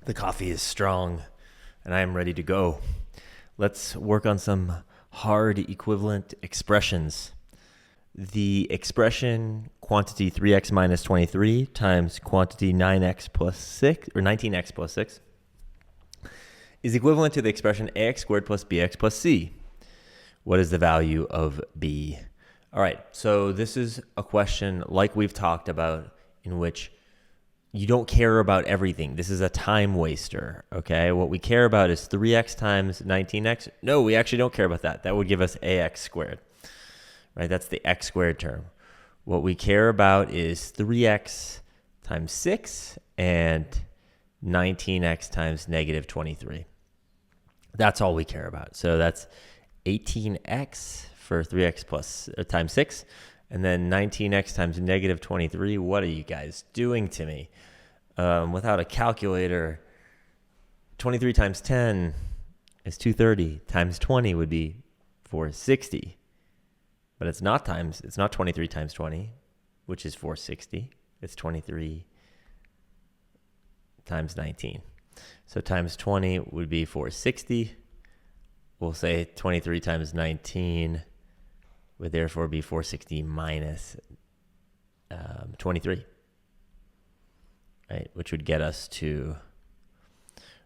The coffee is strong, and I am ready to go. Let's work on some hard equivalent expressions. The expression quantity 3x minus 23 times quantity 9x plus 6, or 19x plus 6, is equivalent to the expression ax squared plus bx plus c. What is the value of b? All right, so this is a question like we've talked about in which you don't care about everything. This is a time waster, okay? What we care about is 3x times 19x. No, we actually don't care about that. That would give us ax squared, right? That's the x squared term. What we care about is 3x times 6 and 19x times negative 23. That's all we care about. So that's 18x for 3x plus times 6, and then 19x times negative 23. What are you guys doing to me? Without a calculator, 23 times 10 is 230. Times 20 would be 460. But it's not 23 times 20, which is 460. It's 23 times 19. So times 20 would be 460. We'll say 23 times 19 would therefore be 460 minus 23, right? Which would get us to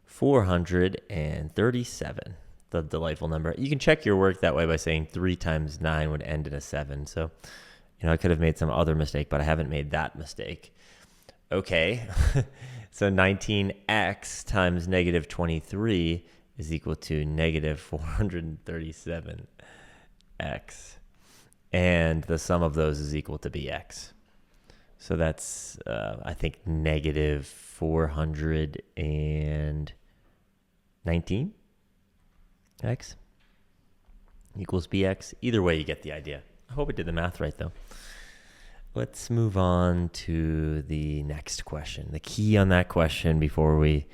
437, the delightful number. You can check your work that way by saying 3 times 9 would end in a 7. So, I could have made some other mistake, but I haven't made that mistake. Okay, so 19x times negative 23 is equal to negative 437x. And the sum of those is equal to bx. So that's, I think, negative 419x equals bx. Either way, you get the idea. I hope I did the math right, though. Let's move on to the next question. The key on that question before we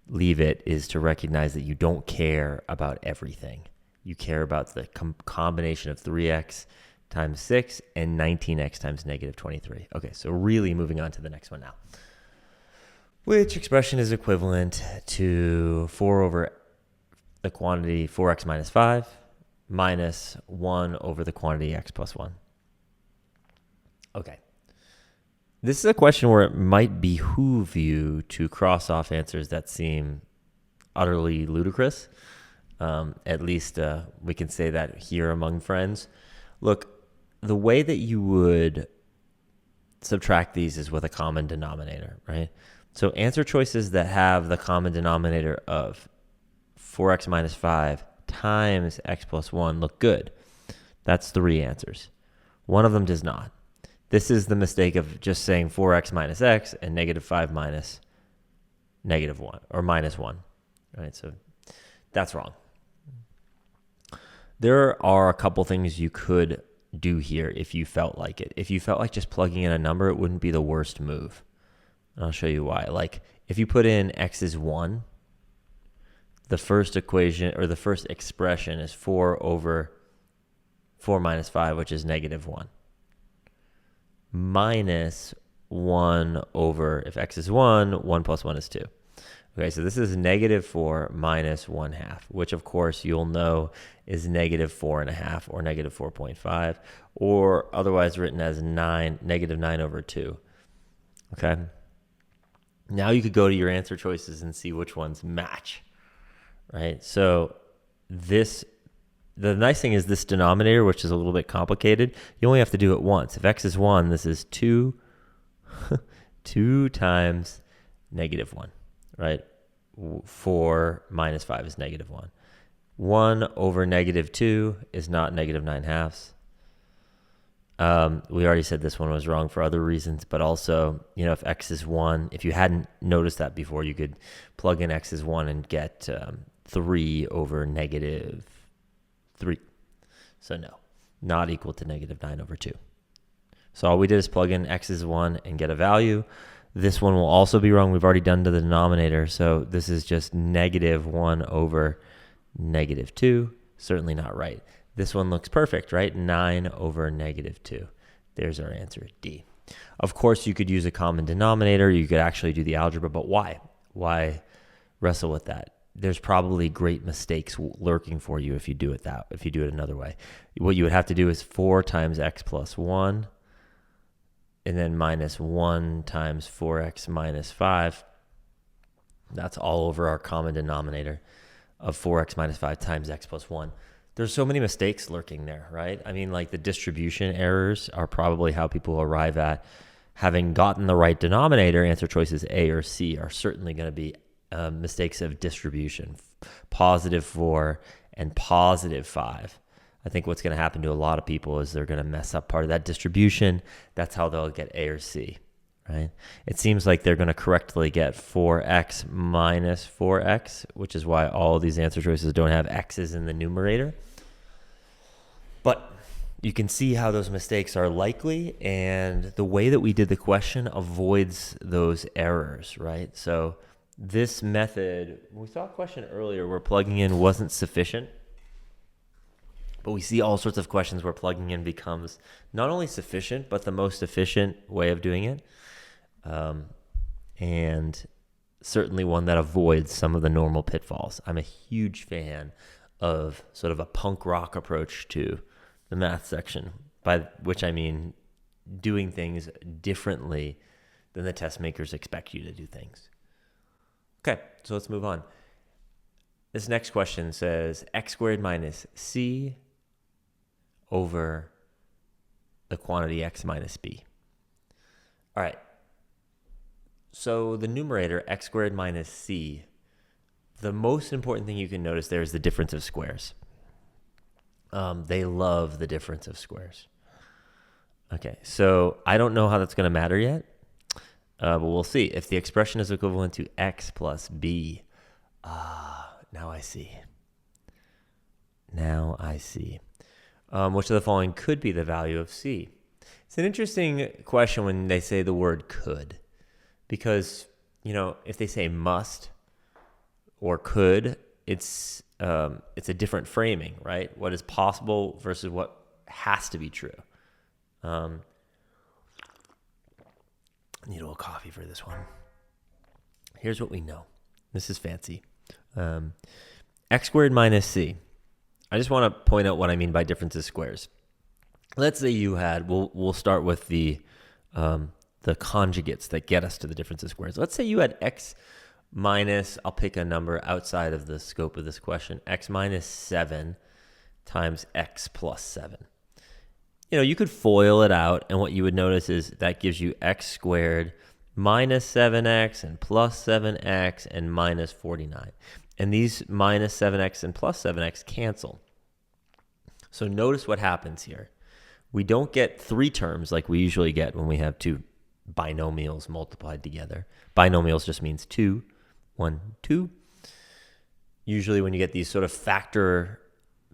leave it is to recognize that you don't care about everything. You care about the combination of 3x times 6 and 19x times negative 23. Okay, so really moving on to the next one now. Which expression is equivalent to 4 over the quantity 4x minus 5 minus 1 over the quantity x plus 1? Okay. This is a question where it might behoove you to cross off answers that seem utterly ludicrous. At least we can say that here among friends. Look, the way that you would subtract these is with a common denominator, right? So answer choices that have the common denominator of 4x minus 5 times x plus 1 look good. That's 3 answers. One of them does not. This is the mistake of just saying 4x minus x and negative 5 minus negative 1 or minus 1, right? So that's wrong. There are a couple things you could do here if you felt like it. If you felt like just plugging in a number, it wouldn't be the worst move. And I'll show you why. Like if you put in x is 1, the first equation or the first expression is 4 over 4 minus 5, which is negative 1. Minus 1 over, if x is 1, 1 plus 1 is 2. Okay, so this is negative 4 minus 1 half, which of course you'll know is negative 4.5 or negative 4.5, or otherwise written as negative 9 over 2. Okay. Now you could go to your answer choices and see which ones match, right? So the nice thing is this denominator, which is a little bit complicated, you only have to do it once. If x is 1, this is 2 times negative 1, right? 4 minus 5 is negative 1. 1 over negative 2 is not negative 9 halves. We already said this one was wrong for other reasons, but also, if x is 1, if you hadn't noticed that before, you could plug in x is 1 and get 3 over negative 3. So no, not equal to negative 9 over 2. So all we did is plug in x is 1 and get a value. This one will also be wrong. We've already done to the denominator. So this is just negative 1 over negative 2. Certainly not right. This one looks perfect, right? 9 over negative 2. There's our answer, D. Of course, you could use a common denominator. You could actually do the algebra, but why? Why wrestle with that. There's probably great mistakes lurking for you if you do it another way. What you would have to do is 4 times x plus 1, and then minus 1 times 4x minus 5. That's all over our common denominator of 4x minus 5 times x plus 1. There's so many mistakes lurking there, right? I mean, like the distribution errors are probably how people arrive at having gotten the right denominator. Answer choices A or C are certainly going to be mistakes of distribution, positive 4 and positive 5. I think what's going to happen to a lot of people is they're going to mess up part of that distribution. That's how they'll get A or C, right? It seems like they're going to correctly get 4x minus 4x, which is why all these answer choices don't have x's in the numerator. But you can see how those mistakes are likely, and the way that we did the question avoids those errors, right? So this method, we saw a question earlier where plugging in wasn't sufficient, but we see all sorts of questions where plugging in becomes not only sufficient, but the most efficient way of doing it. And certainly one that avoids some of the normal pitfalls. I'm a huge fan of sort of a punk rock approach to the math section, by which I mean doing things differently than the test makers expect you to do things. Okay, so let's move on. This next question says x squared minus c over the quantity x minus b. All right, so the numerator, x squared minus c, the most important thing you can notice there is the difference of squares. They love the difference of squares. Okay, so I don't know how that's going to matter yet, but we'll see. If the expression is equivalent to x plus b, now I see. Now I see. Which of the following could be the value of c? It's an interesting question when they say the word could, because, you know, if they say must or could, it's a different framing, right? What is possible versus what has to be true. I need a little coffee for this one. Here's what we know. This is fancy. X squared minus c. I just want to point out what I mean by difference of squares. Let's say you had, we'll start with the conjugates that get us to the difference of squares. Let's say you had x minus, I'll pick a number outside of the scope of this question, x minus 7 times x plus 7. You know, you could FOIL it out, and what you would notice is that gives you x squared minus 7x and plus 7x and minus 49. And these minus 7x and plus 7x cancel. So notice what happens here. We don't get 3 terms like we usually get when we have 2 binomials multiplied together. Binomials just means 2. 1, 2. Usually when you get these sort of factor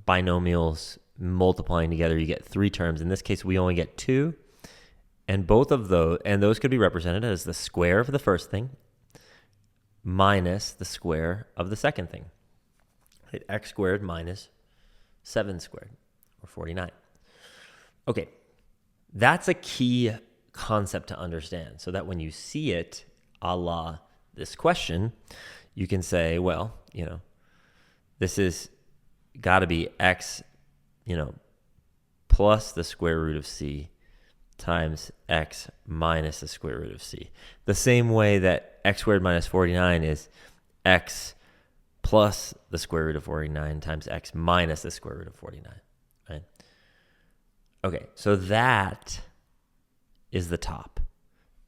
binomials multiplying together, you get 3 terms. In this case, we only get 2. And both of those could be represented as the square of the first thing minus the square of the second thing. Right? X squared minus 7 squared, or 49. Okay, that's a key concept to understand, so that when you see it, a la this question, you can say, well, you know, this is got to be x, you know, plus the square root of c times x minus the square root of c. The same way that x squared minus 49 is x plus the square root of 49 times x minus the square root of 49, right? Okay, so that is the top,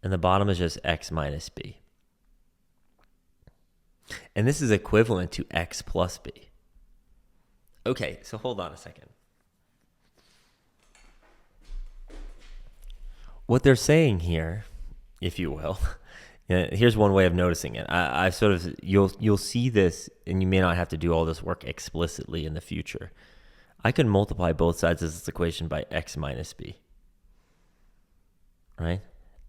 and the bottom is just x minus b. And this is equivalent to x plus b. Okay, so hold on a second. What they're saying here, if you will, here's one way of noticing it. I sort of, you'll see this, and you may not have to do all this work explicitly in the future. I can multiply both sides of this equation by x minus b, right?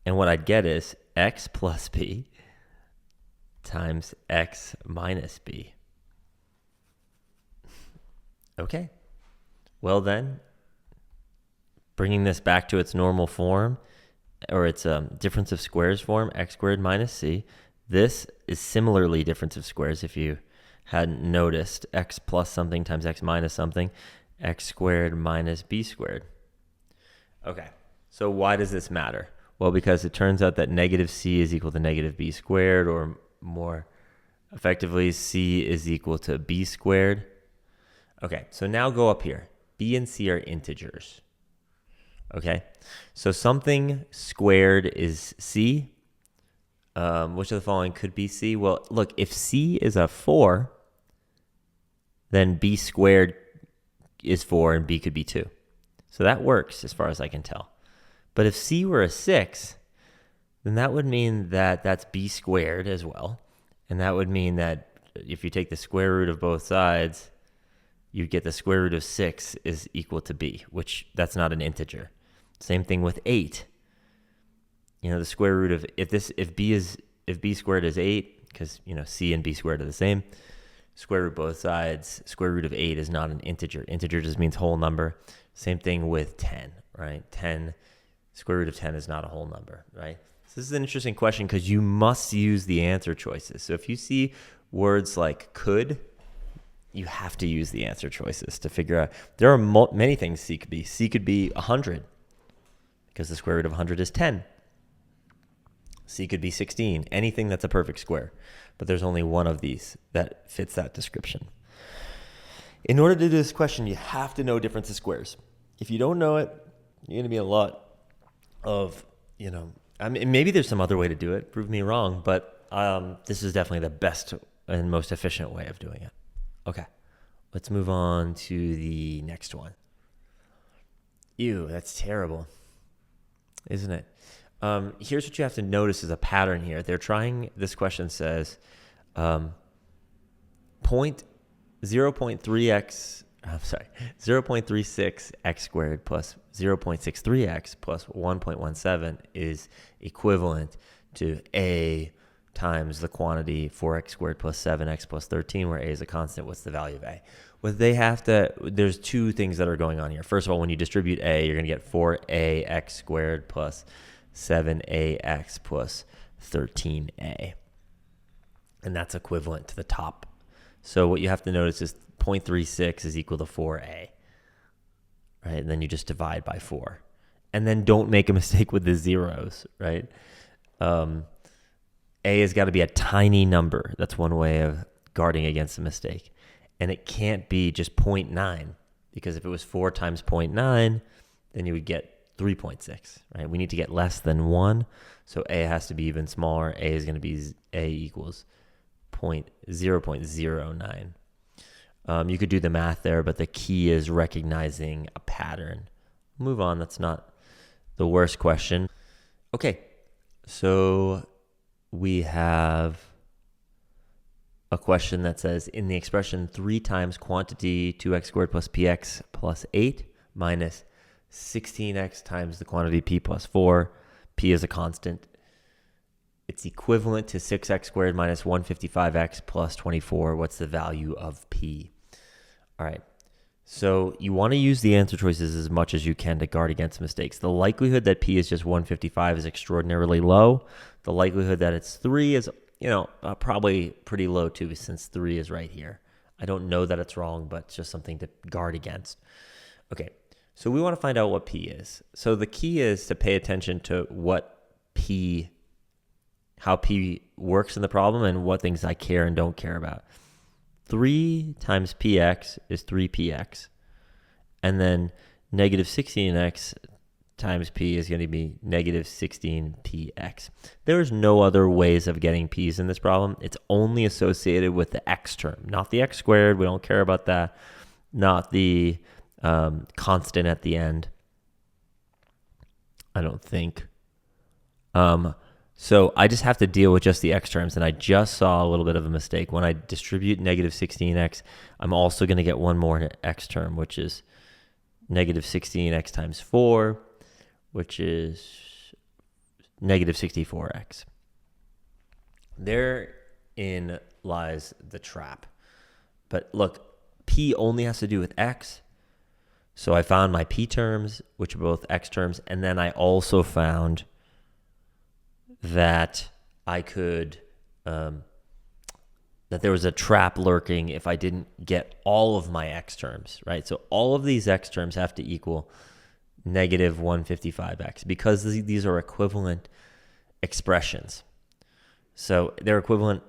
And what I'd get is x plus b times x minus b. Okay. Well then, bringing this back to its normal form, or its difference of squares form, x squared minus c, This is similarly difference of squares. If you hadn't noticed, x plus something times x minus something, x squared minus b squared. Okay, so why does this matter? Well, because it turns out that negative c is equal to negative b squared, or more effectively, c is equal to b squared. Okay, so now go up here. B and c are integers. Okay, so something squared is c. Which of the following could be c? Well, look, if c is a 4, then b squared is 4 and b could be 2. So that works as far as I can tell. But if c were a 6, then that would mean that that's b squared as well. And that would mean that if you take the square root of both sides, you'd get the square root of 6 is equal to b, which that's not an integer. Same thing with 8. You know, the square root of if b squared is 8, because c and b squared are the same, square root both sides, square root of 8 is not an integer. Integer just means whole number. Same thing with 10, right? 10, square root of 10 is not a whole number, right? So this is an interesting question because you must use the answer choices. So if you see words like could, you have to use the answer choices to figure out. There are many things c could be. C could be 100 because the square root of 100 is 10. C could be 16, anything that's a perfect square. But there's only one of these that fits that description. In order to do this question, you have to know difference of squares. If you don't know it, you're going to be a lot of, I mean, maybe there's some other way to do it. Prove me wrong, but this is definitely the best and most efficient way of doing it. Okay, let's move on to the next one. Ew, that's terrible, isn't it? Here's what you have to notice is a pattern here. This question says 0.36 x squared plus 0.63x plus 1.17 is equivalent to a times the quantity 4x squared plus 7x plus 13, where a is a constant. What's the value of a? Well, there's two things that are going on here. First of all, when you distribute a, you're going to get 4ax squared plus 7ax plus 13a. And that's equivalent to the top. So what you have to notice is 0.36 is equal to 4a. Right? And then you just divide by 4. And then don't make a mistake with the zeros, right? A has got to be a tiny number. That's one way of guarding against a mistake. And it can't be just 0.9, because if it was 4 times 0.9, then you would get 3.6, right? We need to get less than 1, so a has to be even smaller. A is going to be a equals 0.09. You could do the math there, but the key is recognizing a pattern. Move on. That's not the worst question. Okay, so we have a question that says, in the expression 3 times quantity 2x squared plus px plus 8 minus 16x times the quantity p plus 4, p is a constant. It's equivalent to 6x squared minus 155x plus 24. What's the value of p? All right. So you want to use the answer choices as much as you can to guard against mistakes. The likelihood that p is just 155 is extraordinarily low. The likelihood that it's 3 is, probably pretty low too, since 3 is right here. I don't know that it's wrong, but it's just something to guard against. Okay. So we want to find out what p is. So the key is to pay attention to how p works in the problem and what things I care and don't care about. 3 times px is 3px. And then negative 16x times p is going to be negative 16px. There's no other ways of getting p's in this problem. It's only associated with the x term, not the x squared. We don't care about that. Not the constant at the end, I don't think. So I just have to deal with just the x terms, and I just saw a little bit of a mistake. When I distribute negative 16x, I'm also going to get one more x term, which is negative 16x times 4, which is negative 64x. Therein lies the trap. But look, p only has to do with x. So I found my p terms, which are both x terms, and then I also found that I could that there was a trap lurking if I didn't get all of my x terms, right? So all of these x terms have to equal negative 155x because these are equivalent expressions. So they're equivalent,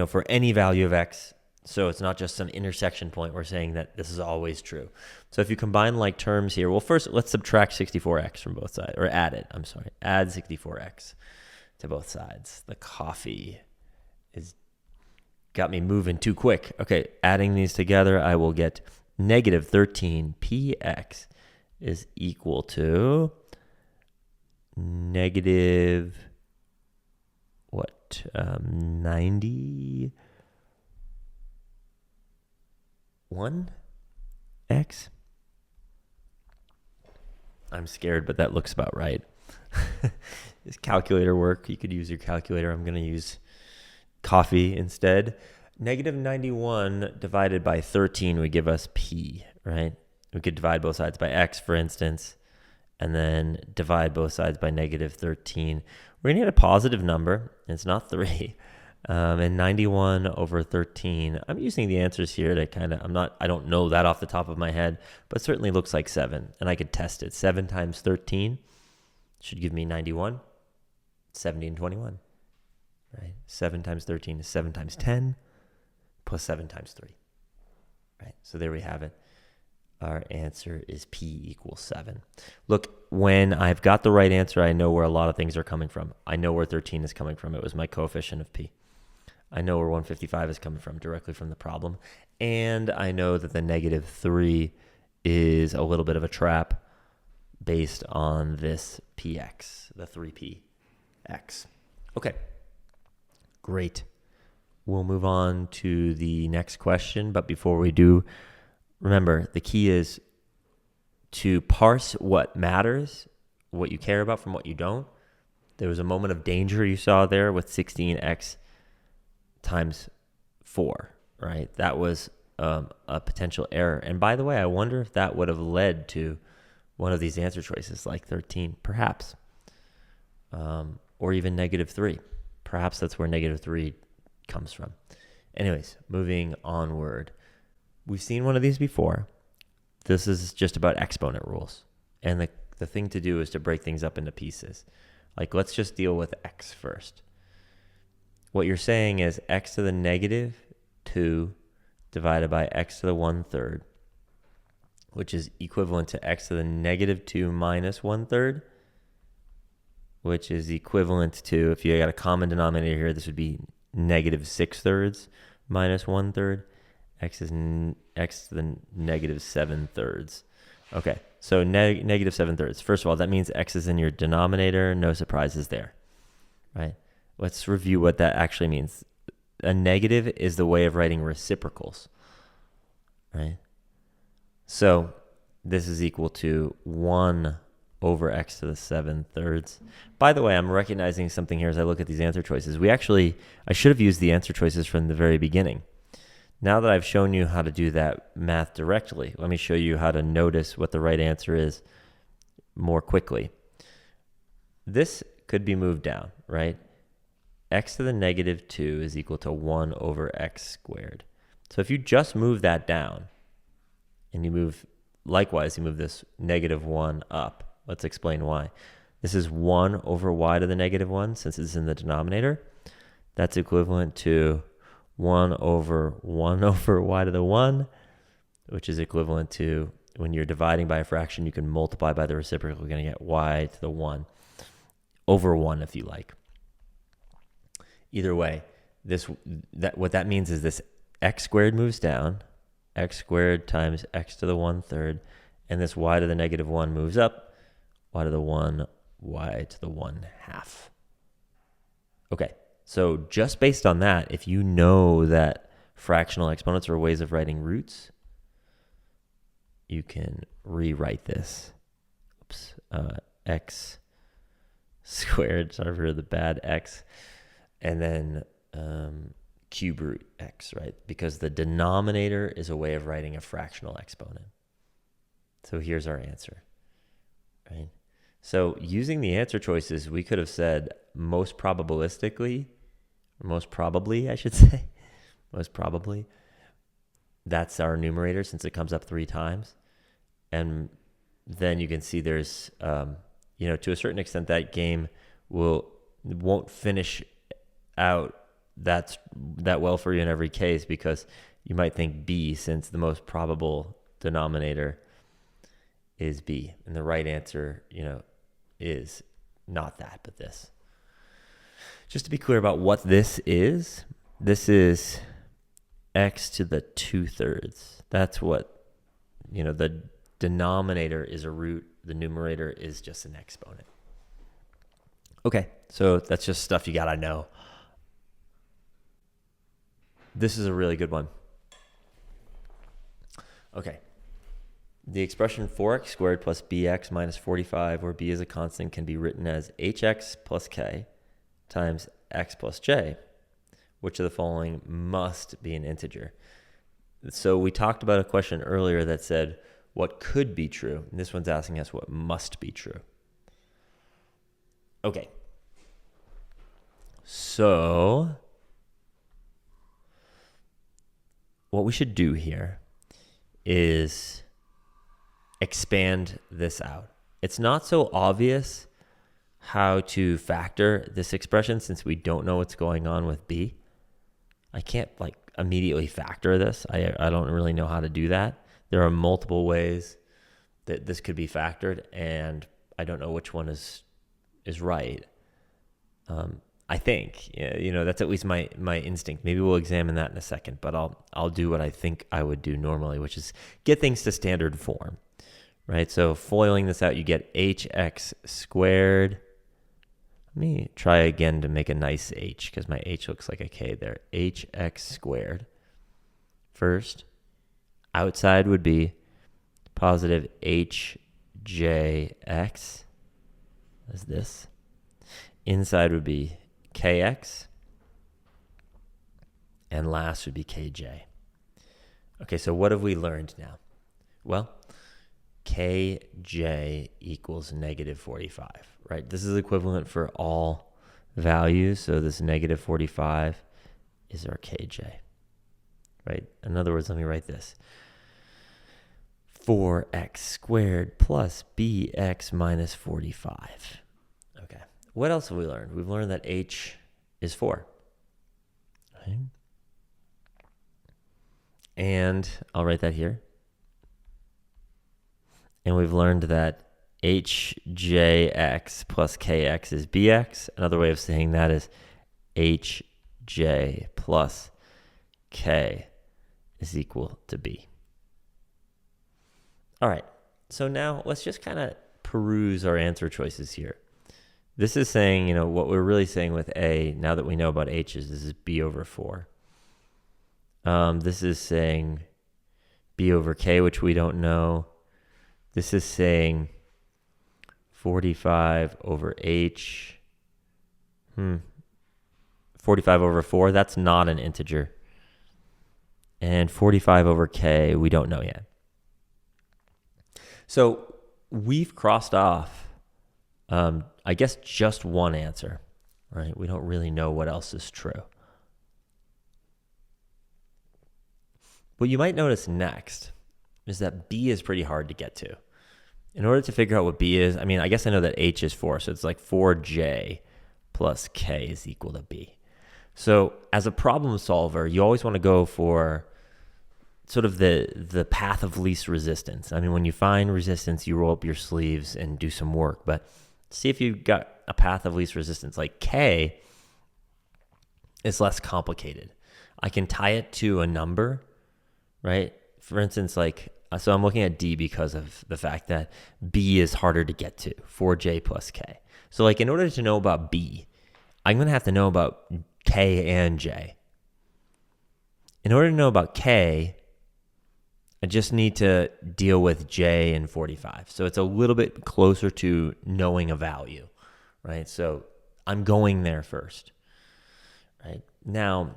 for any value of x. So it's not just some intersection point. We're saying that this is always true. So if you combine like terms here, well, first let's subtract 64x from both sides, or add 64x to both sides. The coffee is got me moving too quick. Okay, adding these together, I will get negative 13px is equal to negative 91x. I'm scared, but that looks about right. This calculator work. You could use your calculator. I'm going to use coffee instead. Negative 91 divided by 13 would give us p, right? We could divide both sides by x, for instance, and then divide both sides by negative 13. We're going to get a positive number. It's not 3. And 91 over 13. I'm using the answers here to I don't know that off the top of my head, but certainly looks like 7. And I could test it. 7 times 13 should give me 91, 70, and 21. Right? 7 times 13 is 7 times 10 plus 7 times 3. Right? So there we have it. Our answer is p equals 7. Look, when I've got the right answer, I know where a lot of things are coming from. I know where 13 is coming from. It was my coefficient of p. I know where 155 is coming from, directly from the problem. And I know that the negative 3 is a little bit of a trap based on this px, the 3px. Okay, great. We'll move on to the next question. But before we do, remember, the key is to parse what matters, what you care about from what you don't. There was a moment of danger you saw there with 16x times 4, right? That was a potential error. And by the way, I wonder if that would have led to one of these answer choices, like 13, perhaps, or even negative 3. Perhaps that's where negative 3 comes from. Anyways, moving onward. We've seen one of these before. This is just about exponent rules. And the thing to do is to break things up into pieces. Like, let's just deal with x first. What you're saying is x to the negative 2 divided by x to the 1/3, which is equivalent to x to the negative 2 minus 1/3, which is equivalent to, if you got a common denominator here, this would be negative 6/3 minus 1/3. X is x to the negative 7/3. Okay, so negative 7/3. First of all, that means x is in your denominator. No surprises there, right? Let's review what that actually means. A negative is the way of writing reciprocals, right? So this is equal to 1 over x to the 7/3. By the way, I'm recognizing something here as I look at these answer choices. I should have used the answer choices from the very beginning. Now that I've shown you how to do that math directly, let me show you how to notice what the right answer is more quickly. This could be moved down, right? X to the negative 2 is equal to 1 over x squared. So if you just move that down, and you move this negative 1 up. Let's explain why. This is 1 over y to the negative 1, since it's in the denominator. That's equivalent to 1 over y to the 1, which is equivalent to, when you're dividing by a fraction, you can multiply by the reciprocal. You're going to get y to the 1 over 1 if you like. Either way, what that means is this x squared moves down, x squared times x to the 1/3, and this y to the negative 1 moves up, y to the 1, y to the 1/2. Okay. So just based on that, if you know that fractional exponents are ways of writing roots, you can rewrite this. X squared, sorry for the bad x, and then cube root x, right? Because the denominator is a way of writing a fractional exponent. So here's our answer, right? So using the answer choices, we could have said most probabilistically, most probably, I should say. Most probably. That's our numerator since it comes up 3 times. And then you can see there's, to a certain extent, that game won't finish out that well for you in every case, because you might think B, since the most probable denominator is B. And the right answer, is not that, but this. Just to be clear about what this is x to the 2/3. That's what, the denominator is a root. The numerator is just an exponent. Okay, so that's just stuff you gotta know. This is a really good one. Okay. The expression 4x squared plus bx minus 45, where b is a constant, can be written as hx plus k times x plus j. Which of the following must be an integer? So we talked about a question earlier that said what could be true. And this one's asking us what must be true. Okay. So what we should do here is expand this out. It's not so obvious how to factor this expression since we don't know what's going on with b. I can't immediately factor this. I don't really know how to do that. There are multiple ways that this could be factored, and I don't know which one is right. I think, that's at least my instinct. Maybe we'll examine that in a second, but I'll do what I think I would do normally, which is get things to standard form, right? So foiling this out, you get hx squared. Let me try again to make a nice h, because my h looks like a k there. Hx squared. First, outside would be positive hjx, as this. Inside would be kx. And last would be kj. Okay, so what have we learned now? Well, kj equals negative 45, right? This is equivalent for all values. So this negative 45 is our kj, right? In other words, let me write this. 4x squared plus bx minus 45. Okay. What else have we learned? We've learned that h is 4. Right? And I'll write that here. And we've learned that hjx plus kx is bx. Another way of saying that is hj plus k is equal to b. All right, so now let's just kind of peruse our answer choices here. This is saying, what we're really saying with a, now that we know about h, is this is b over 4. This is saying b over k, which we don't know. This is saying 45 over h. 45 over 4, that's not an integer. And 45 over k, we don't know yet. So we've crossed off, I guess, just one answer, right? We don't really know what else is true. What you might notice next is that b is pretty hard to get to. In order to figure out what b is, I guess I know that h is 4, so it's like 4j plus k is equal to b. So as a problem solver, you always want to go for sort of the path of least resistance. When you find resistance, you roll up your sleeves and do some work, but see if you've got a path of least resistance. Like k is less complicated. I can tie it to a number, right? For instance, so I'm looking at D because of the fact that B is harder to get to, 4J plus K. So in order to know about B, I'm going to have to know about K and J. In order to know about K, I just need to deal with J and 45. So it's a little bit closer to knowing a value, right? So I'm going there first, right? Now,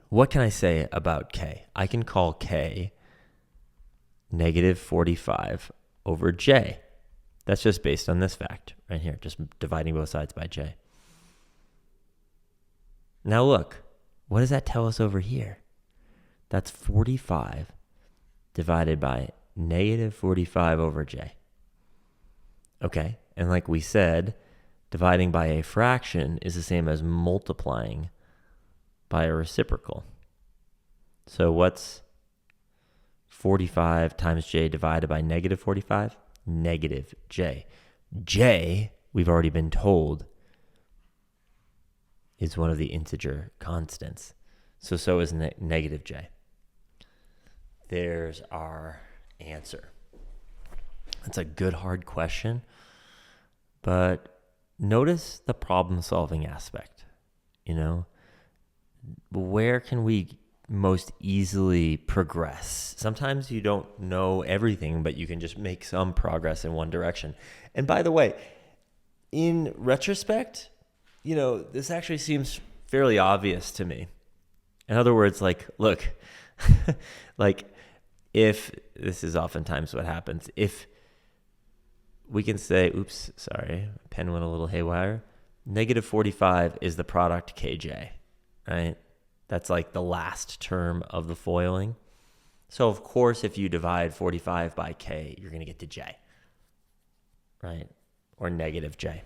what can I say about K? I can call K negative 45 over J. That's just based on this fact right here, just dividing both sides by J. Now look, what does that tell us over here? That's 45 divided by negative 45 over j. Okay, and like we said, dividing by a fraction is the same as multiplying by a reciprocal. So what's 45 times j divided by negative 45? Negative j. J, we've already been told, is one of the integer constants. So is negative j. There's our answer. That's a good hard question, but notice the problem-solving aspect. Where can we most easily progress? Sometimes you don't know everything, but you can just make some progress in one direction. And by the way, in retrospect, this actually seems fairly obvious to me. In other words, look, if this is oftentimes what happens, if we can say, oops, sorry, pen went a little haywire. Negative 45 is the product kj, right? That's like the last term of the foiling. So of course, if you divide 45 by k, you're going to get to j, right? Or negative j.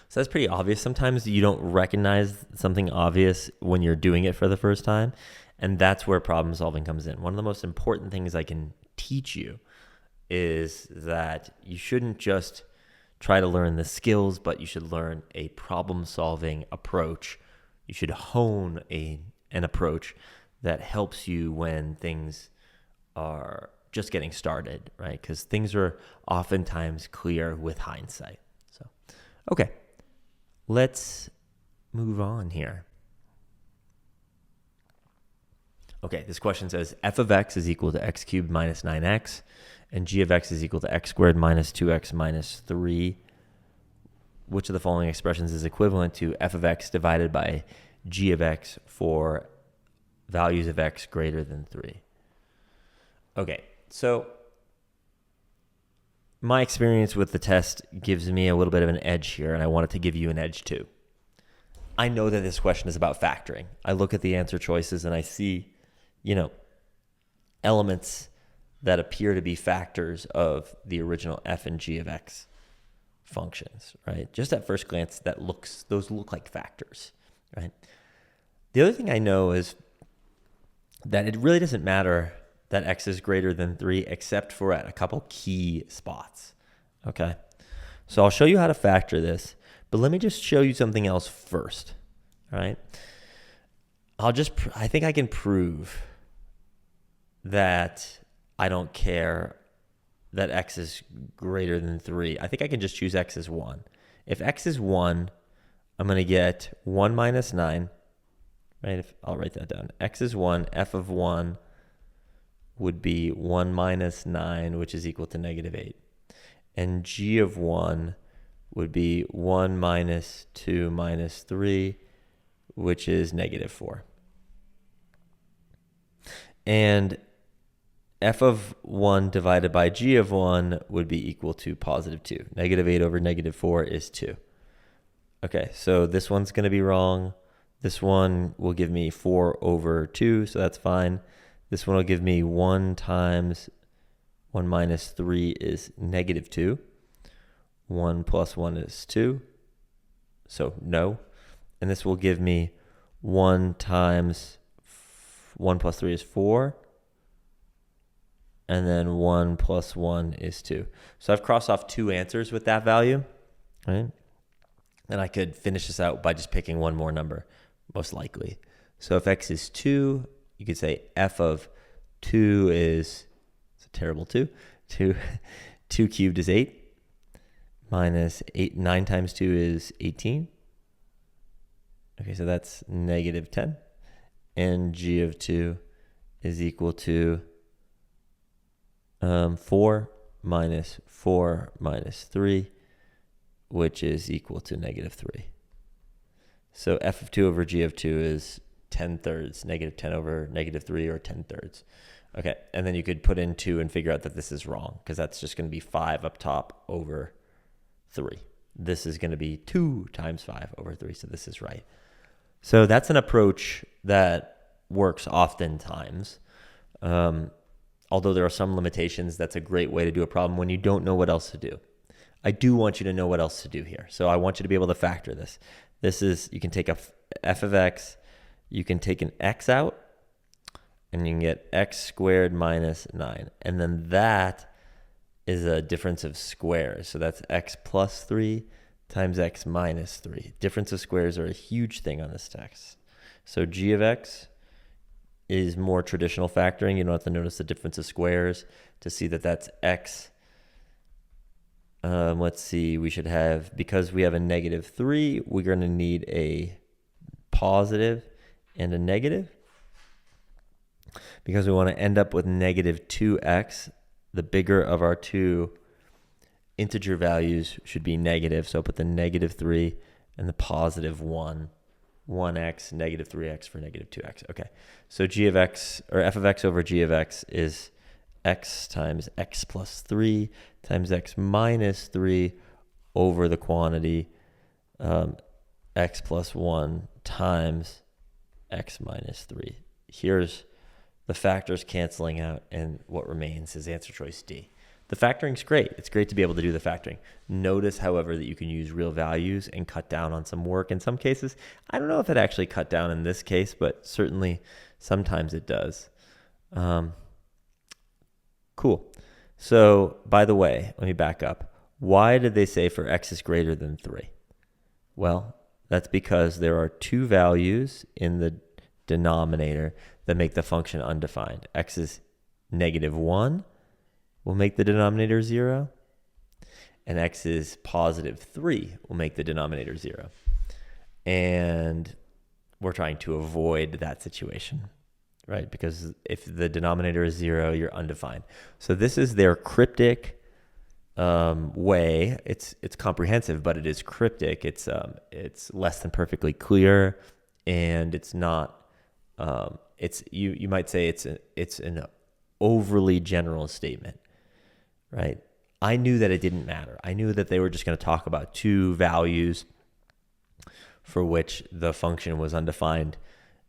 So that's pretty obvious. Sometimes you don't recognize something obvious when you're doing it for the first time. And that's where problem solving comes in. One of the most important things I can teach you is that you shouldn't just try to learn the skills, but you should learn a problem solving approach. You should hone an approach that helps you when things are just getting started, right? Because things are oftentimes clear with hindsight. So, okay, let's move on here. Okay, this question says f of x is equal to x cubed minus 9x, and g of x is equal to x squared minus 2x minus 3. Which of the following expressions is equivalent to f of x divided by g of x for values of x greater than 3? Okay, so my experience with the test gives me a little bit of an edge here, and I wanted to give you an edge too. I know that this question is about factoring. I look at the answer choices and I see, elements that appear to be factors of the original f and g of x functions, right? Just at first glance, those look like factors, right? The other thing I know is that it really doesn't matter that x is greater than 3 except for at a couple key spots, okay? So I'll show you how to factor this, but let me just show you something else first, all right? I think I can prove that I don't care that x is greater than 3. I think I can just choose x as 1. If x is 1, I'm going to get 1 minus 9, right? I'll write that down. X is 1, f of 1 would be 1 minus 9, which is equal to negative 8. And g of 1 would be 1 minus 2 minus 3, which is negative 4. And f of 1 divided by g of 1 would be equal to positive 2. Negative 8 over negative 4 is 2. Okay, so this one's going to be wrong. This one will give me 4 over 2, so that's fine. This one will give me 1 times 1 minus 3 is negative 2. 1 plus 1 is 2, so no. And this will give me 1 times 1 plus 3 is 4. And then 1 plus 1 is 2. So I've crossed off 2 answers with that value, right? And I could finish this out by just picking one more number, most likely. So if x is 2, you could say f of 2 is, it's a terrible 2. 2 cubed is 8. Minus 9 times 2 is 18. Okay, so that's negative 10. And g of 2 is equal to 4 minus 4 minus 3, which is equal to negative 3. So f of 2 over g of 2 is 10 thirds, negative 10 over negative 3, or 10 thirds. Okay, and then you could put in 2 and figure out that this is wrong, because that's just going to be 5 up top over 3. This is going to be 2 times 5 over 3, so this is right. So that's an approach that works oftentimes. Although there are some limitations, that's a great way to do a problem when you don't know what else to do. I do want you to know what else to do here. So I want you to be able to factor this. This is, you can take a f of x, you can take an x out, and you can get x squared minus 9. And then that is a difference of squares. So that's x plus 3 times x minus 3. Difference of squares are a huge thing on this text. So g of x is more traditional factoring. You don't have to notice the difference of squares to see that that's x. Let's see, we should have, because we have a -3, we're going to need a positive and a negative. Because we want to end up with -2x, the bigger of our two integer values should be negative. So I'll put the -3 and the positive 1. 1x, -3x for -2x. Okay, so g of x, or f of x over g of x is x times x plus 3 times x minus 3 over the quantity x plus 1 times x minus 3. Here's the factors canceling out, and what remains is answer choice D. The factoring's great. It's great to be able to do the factoring. Notice, however, that you can use real values and cut down on some work in some cases. I don't know if it actually cut down in this case, but certainly sometimes it does. Cool. So, by the way, let me back up. Why did they say for x is greater than 3? Well, that's because there are two values in the denominator that make the function undefined. X is -1 will make the denominator 0, and x is +3 will make the denominator 0. And we're trying to avoid that situation, right? Because if the denominator is 0, you're undefined. So this is their cryptic way. It's comprehensive, but it is cryptic. It's less than perfectly clear, and it's not. You might say it's an overly general statement, right? I knew that it didn't matter. I knew that they were just going to talk about two values for which the function was undefined,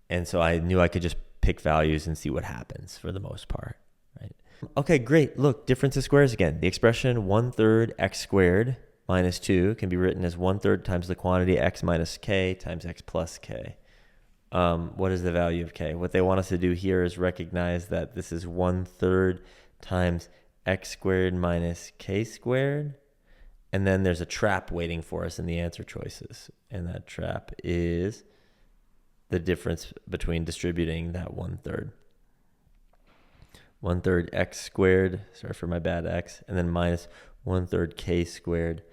and so I knew I could just pick values and see what happens for the most part, right? Okay, great. Look, difference of squares again. The expression 1/3 x squared minus 2 can be written as 1/3 times the quantity x minus k times x plus k. What is the value of k? What they want us to do here is recognize that this is 1/3 times x squared minus k squared. And then there's a trap waiting for us in the answer choices. And that trap is the difference between distributing that 1/3. 1/3 x squared, sorry for my bad x, and then minus 1/3 k squared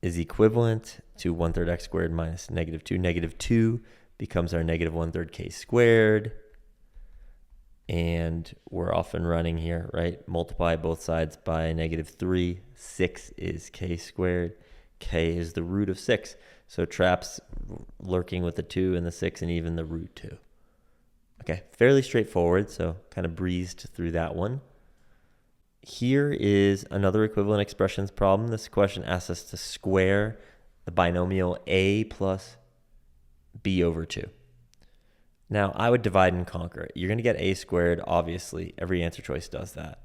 is equivalent to 1/3 x squared minus -2. -2 becomes our -1/3 k squared. And we're off and running here, right? Multiply both sides by -3. 6 is k squared. K is the root of 6. So traps lurking with the 2 and the 6 and even the root 2. Okay, fairly straightforward, so kind of breezed through that one. Here is another equivalent expressions problem. This question asks us to square the binomial a plus b over 2. Now, I would divide and conquer. You're going to get a squared, obviously. Every answer choice does that.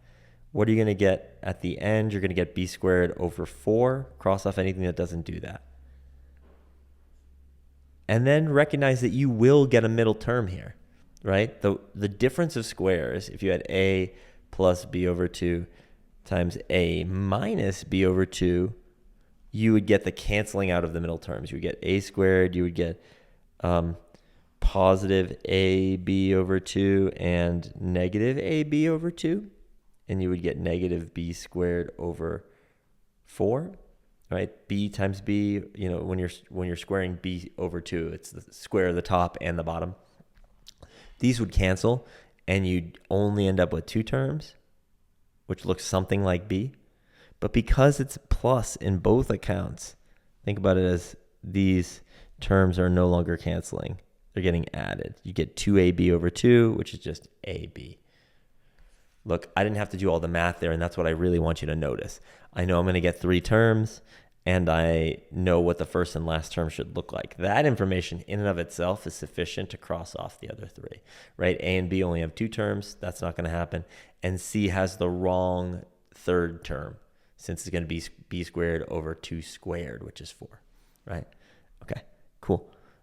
What are you going to get at the end? You're going to get b squared over 4. Cross off anything that doesn't do that. And then recognize that you will get a middle term here, right? The difference of squares, if you had a plus b over 2 times a minus b over 2, you would get the canceling out of the middle terms. You would get a squared, you would get positive ab over 2 and negative ab over 2, and you would get negative b squared over 4, right? B times b, you know, when you're squaring b over 2, it's the square of the top and the bottom. These would cancel, and you'd only end up with 2 terms, which looks something like b. But because it's plus in both accounts, think about it as these terms are no longer canceling. They're getting added. You get 2ab over 2, which is just ab. Look, I didn't have to do all the math there, and that's what I really want you to notice. I know I'm going to get 3 terms, and I know what the first and last term should look like. That information in and of itself is sufficient to cross off the other three, right? A and B only have two terms. That's not going to happen. And C has the wrong third term, since it's going to be b squared over 2 squared, which is 4, right? Okay, cool.